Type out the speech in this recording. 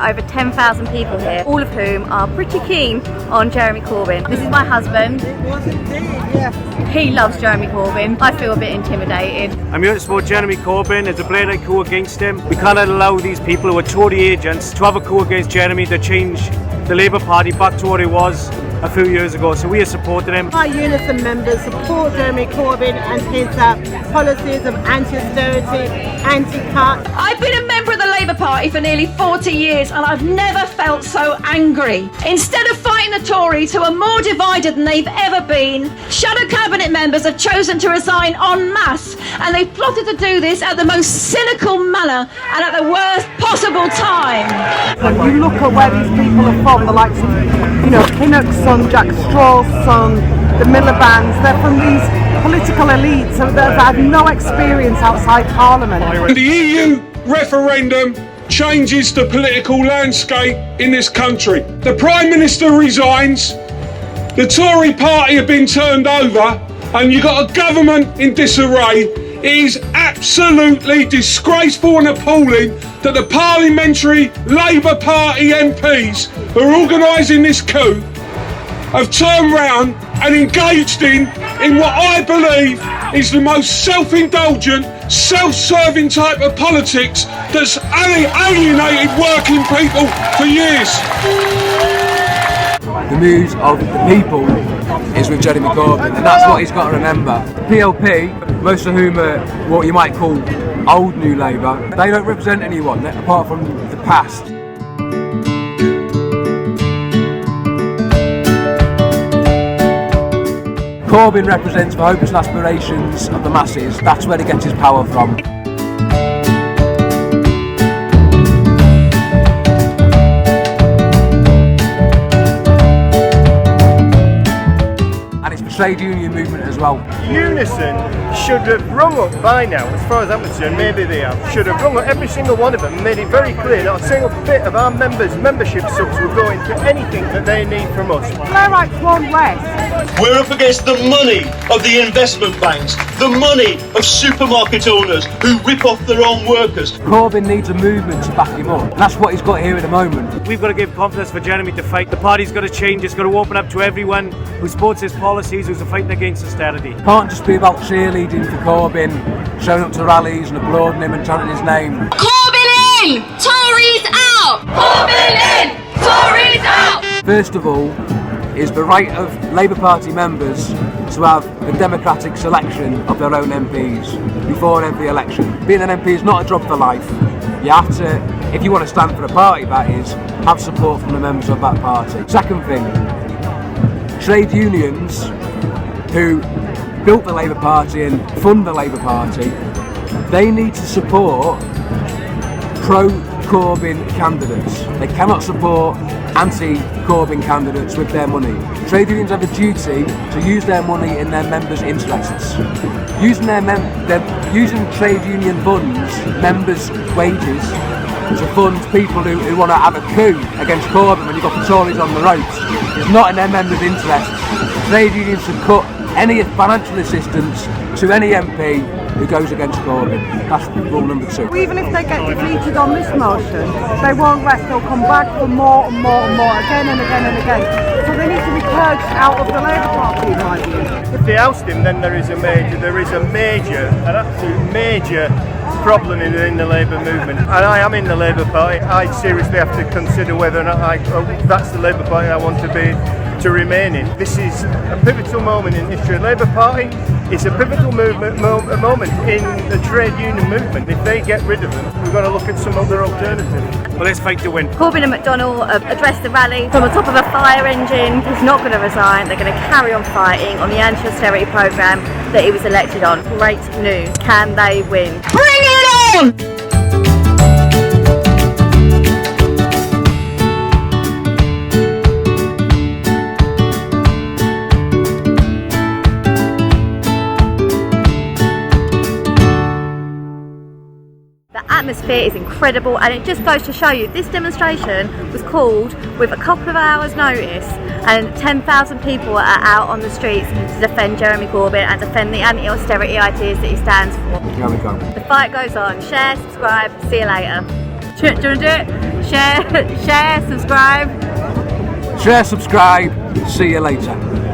Over 10,000 people here, all of whom are pretty keen on Jeremy Corbyn. This is my husband. It was indeed, yes. He loves Jeremy Corbyn. I feel a bit intimidated. I'm here to support Jeremy Corbyn. There's a Blairite coup against him. We cannot allow these people who are Tory agents to have a coup against Jeremy to change the Labour Party back to what it was a few years ago, so we are supporting him. Our Unison members support Jeremy Corbyn and his policies of anti-austerity, anti-cut. I've been a member of the Labour Party for nearly 40 years and I've never felt so angry. Instead of fighting the Tories, who are more divided than they've ever been, shadow cabinet members have chosen to resign en masse, and they've plotted to do this at the most cynical manner and at the worst possible time. When you look at where these people are from, the likes of, Kinnock's son, Jack Straw's son, the Miliband's, they're from these political elites that have had no experience outside Parliament. The EU referendum changes the political landscape in this country. The Prime Minister resigns, the Tory party have been turned over, and you've got a government in disarray. It is absolutely disgraceful and appalling that the parliamentary Labour Party MPs who are organising this coup have turned round and engaged in what I believe is the most self-indulgent, self-serving type of politics that's alienated working people for years. The muse of the people is with Jeremy Corbyn, and that's what he's got to remember. PLP, most of whom are what you might call old New Labour, they don't represent anyone apart from the past. Corbyn represents the hopes and aspirations of the masses. That's where he gets his power from. Trade union movement as well. Unison should have rung up by now, as far as I'm concerned, maybe they have, should have rung up every single one of them and made it very clear not a single bit of our membership subs will go into anything that they need from us. Blairites won't rest. We're up against the money of the investment banks, the money of supermarket owners who rip off their own workers. Corbyn needs a movement to back him up. That's what he's got here at the moment. We've got to give confidence for Jeremy to fight. The party's got to change. It's got to open up to everyone who supports his policies, who's fighting against austerity. Can't just be about cheerleading for Corbyn, showing up to rallies and applauding him and chanting his name. Corbyn in! Tories out! Corbyn in! Tories out! First of all, is the right of Labour Party members to have a democratic selection of their own MPs before every election. Being an MP is not a job for life. You have to, if you want to stand for a party, that is, have support from the members of that party. Second thing, trade unions who built the Labour Party and fund the Labour Party, they need to support pro-Corbyn candidates. They cannot support anti-Corbyn candidates with their money. Trade unions have a duty to use their money in their members' interests. Using trade union funds, members' wages, to fund people who want to have a coup against Corbyn when you've got the Tories on the ropes is not in their members' interests. Trade unions should cut any financial assistance to any MP who goes against Corbyn. That's rule number 2. Even if they get defeated on this motion, they won't rest. They'll come back for more and more and more, again and again and again. So they need to be purged out of the Labour Party, in my view. If they oust him, then there is an absolute major problem in the Labour movement. And I am in the Labour Party. I seriously have to consider whether or not that's the Labour Party I want to remain in. This is a pivotal moment in the history of the Labour Party. It's a pivotal moment in the trade union movement. If they get rid of them, we've got to look at some other alternative. Well, let's fight to win. Corbyn and McDonnell addressed the rally from the top of a fire engine. He's not going to resign. They're going to carry on fighting on the anti-austerity programme that he was elected on. Great news. Can they win? Bring it on! The atmosphere is incredible, and it just goes to show you this demonstration was called with a couple of hours notice, and 10,000 people are out on the streets to defend Jeremy Corbyn and defend the anti-austerity ideas that he stands for. Here we go. The fight goes on. Share, subscribe, see you later. Do you want to do it? Share, subscribe. Share, subscribe. See you later.